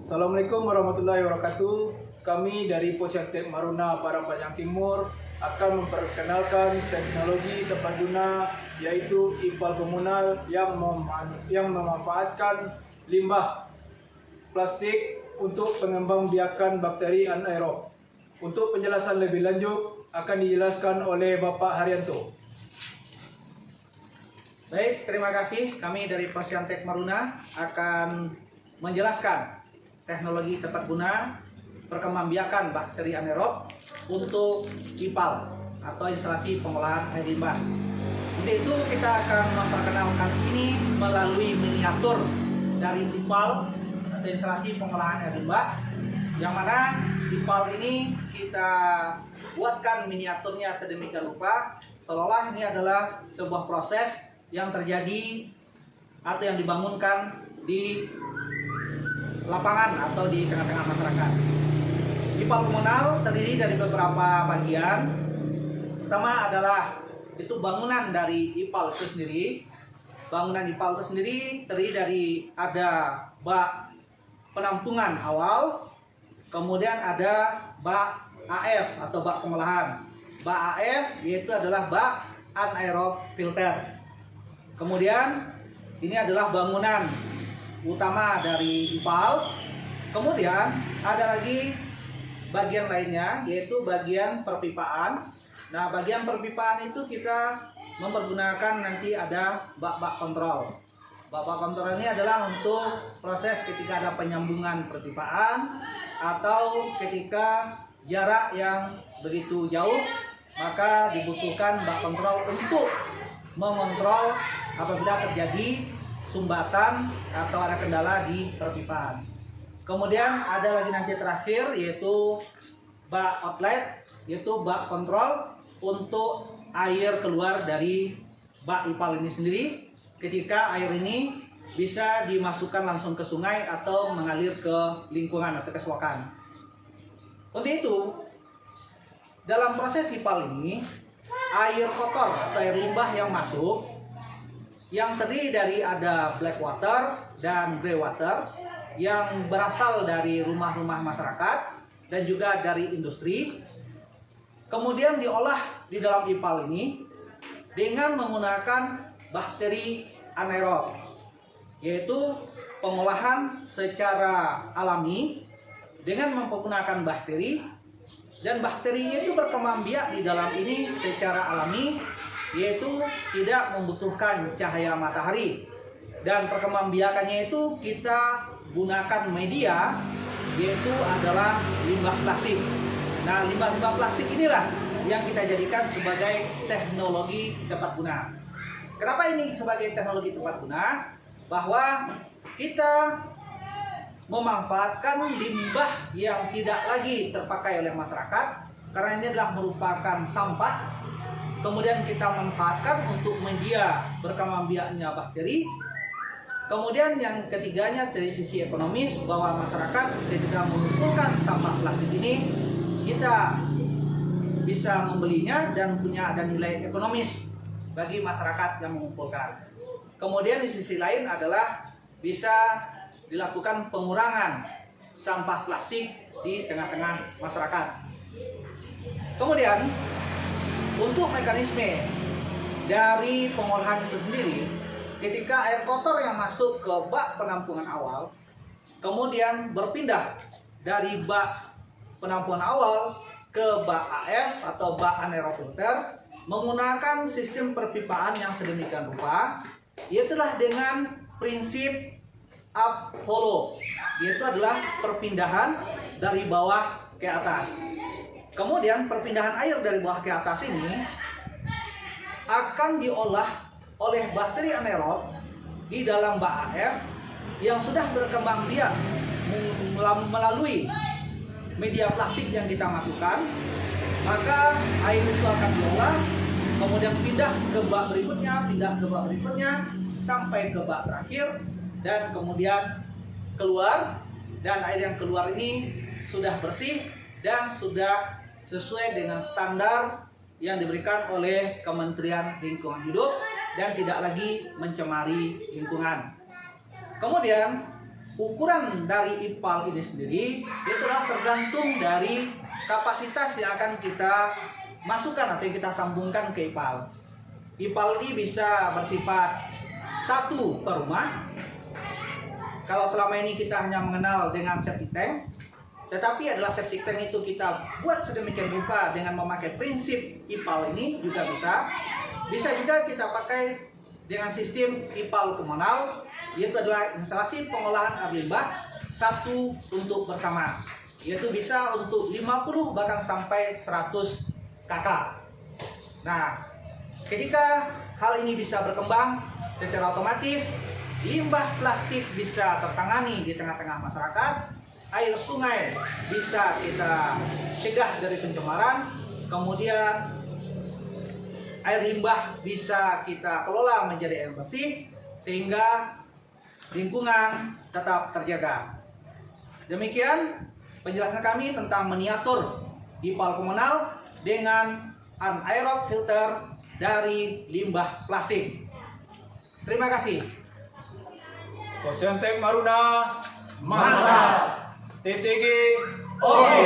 Assalamualaikum warahmatullahi wabarakatuh. Kami dari Posyantek Maruna Parampanyang Timur akan memperkenalkan teknologi tepat guna, yaitu ipal komunal yang memanfaatkan limbah plastik untuk pengembangbiakan bakteri anaerob. Untuk penjelasan lebih lanjut akan dijelaskan oleh Bapak Haryanto. Baik, terima kasih. Kami dari Posyantek Maruna akan menjelaskan teknologi tepat guna perkembangbiakan bakteri anaerob untuk IPAL atau instalasi pengolahan air limbah. Untuk itu kita akan memperkenalkan ini melalui miniatur dari IPAL atau instalasi pengolahan air limbah, yang mana IPAL ini kita buatkan miniaturnya sedemikian rupa seolah ini adalah sebuah proses yang terjadi atau yang dibangunkan di lapangan atau di tengah-tengah masyarakat. IPAL komunal terdiri dari beberapa bagian. Pertama adalah itu bangunan dari IPAL itu sendiri. Bangunan IPAL itu sendiri terdiri dari ada bak penampungan awal, kemudian ada bak AF atau bak pengolahan. Bak AF yaitu adalah bak anaerob filter. Kemudian ini adalah bangunan utama dari IPAL. Kemudian ada lagi bagian lainnya, yaitu bagian perpipaan. Nah, bagian perpipaan itu kita mempergunakan nanti ada bak-bak kontrol. Bak-bak kontrol ini adalah untuk proses ketika ada penyambungan perpipaan atau ketika jarak yang begitu jauh, maka dibutuhkan bak kontrol untuk mengontrol apabila terjadi sumbatan atau ada kendala di perpipaan. Kemudian ada lagi nanti terakhir yaitu bak outlet, yaitu bak kontrol untuk air keluar dari bak IPAL ini sendiri ketika air ini bisa dimasukkan langsung ke sungai atau mengalir ke lingkungan atau ke selokan. Untuk itu, dalam proses IPAL ini, air kotor atau air limbah yang masuk yang terdiri dari ada black water dan grey water yang berasal dari rumah-rumah masyarakat dan juga dari industri, kemudian diolah di dalam IPAL ini dengan menggunakan bakteri anaerob, yaitu pengolahan secara alami dengan menggunakan bakteri, dan bakterinya itu berkembang biak di dalam ini secara alami, yaitu tidak membutuhkan cahaya matahari, dan perkembangbiakannya itu kita gunakan media, yaitu adalah limbah plastik. Nah, limbah-limbah plastik inilah yang kita jadikan sebagai teknologi tepat guna. Kenapa ini sebagai teknologi tepat guna? Bahwa kita memanfaatkan limbah yang tidak lagi terpakai oleh masyarakat, karena ini adalah merupakan sampah. Kemudian kita manfaatkan untuk media berkembangbiaknya bakteri. Kemudian yang ketiganya dari sisi ekonomis, bahwa masyarakat ketika mengumpulkan sampah plastik ini, kita bisa membelinya dan punya ada nilai ekonomis bagi masyarakat yang mengumpulkan. Kemudian di sisi lain adalah bisa dilakukan pengurangan sampah plastik di tengah-tengah masyarakat. Kemudian untuk mekanisme dari pengolahan itu sendiri, ketika air kotor yang masuk ke bak penampungan awal, kemudian berpindah dari bak penampungan awal ke bak AF atau bak anaerob filter menggunakan sistem perpipaan yang sedemikian rupa, yaitulah dengan prinsip up follow, yaitu adalah perpindahan dari bawah ke atas. Kemudian perpindahan air dari bawah ke atas ini akan diolah oleh bakteri anaerob di dalam bak AF yang sudah berkembang biak melalui media plastik yang kita masukkan. Maka air itu akan diolah, kemudian pindah ke bak berikutnya, sampai ke bak terakhir, dan kemudian keluar. Dan air yang keluar ini sudah bersih dan sudah sesuai dengan standar yang diberikan oleh Kementerian Lingkungan Hidup dan tidak lagi mencemari lingkungan. Kemudian ukuran dari IPAL ini sendiri itu adalah tergantung dari kapasitas yang akan kita masukkan atau yang kita sambungkan ke IPAL. IPAL ini bisa bersifat satu per rumah. Kalau selama ini kita hanya mengenal dengan septic tank, tetapi adalah septic tank itu kita buat sedemikian rupa dengan memakai prinsip IPAL ini juga bisa. Bisa juga kita pakai dengan sistem IPAL komunal, yaitu adalah instalasi pengolahan air limbah satu untuk bersama, yaitu bisa untuk 50 bahkan sampai 100 KK. Nah, ketika hal ini bisa berkembang, secara otomatis limbah plastik bisa tertangani di tengah-tengah masyarakat, air sungai bisa kita cegah dari pencemaran, kemudian air limbah bisa kita kelola menjadi air bersih sehingga lingkungan tetap terjaga. Demikian penjelasan kami tentang miniatur IPAL komunal dengan anaerob filter dari limbah plastik. Terima kasih. Posyantek Maruna Mantap. TTG oke.